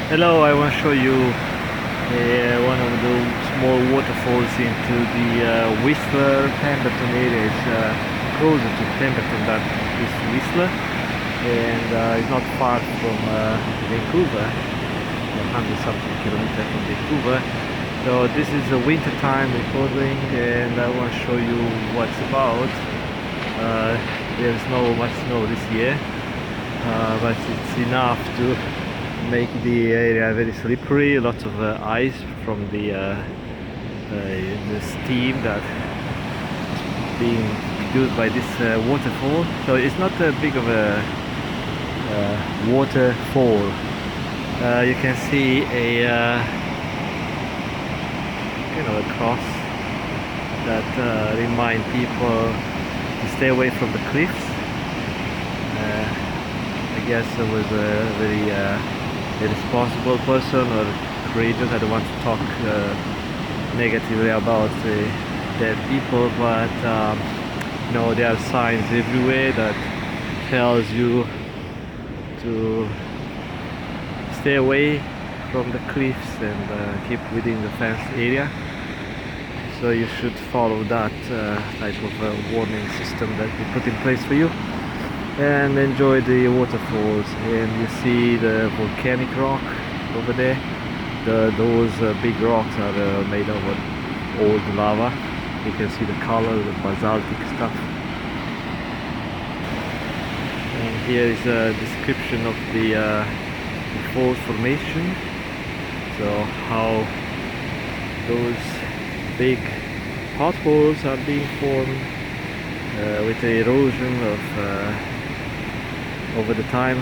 Hello, I want to show you one of the small waterfalls into the Whistler Pemberton area. It's closer to Pemberton than is Whistler, and it's not far from Vancouver, 100 something kilometers from Vancouver. So this is a winter time recording, and I want to show you what's about. There's no much snow this year, but it's enough to make the area very slippery. Lots of ice from the steam that is being produced by this waterfall. So it's not a big of a waterfall. You can see a a cross that remind people to stay away from the cliffs. I guess it was a very irresponsible person or courageous. I don't want to talk negatively about dead people, but there are signs everywhere that tells you to stay away from the cliffs and keep within the fenced area. So you should follow that type of warning system that we put in place for you, and enjoy the waterfalls. And you see the volcanic rock over there. Those big rocks are made of old lava. You can see the color, the basaltic stuff. And here is a description of the fall formation. So how those big potholes are being formed with the erosion of over the time.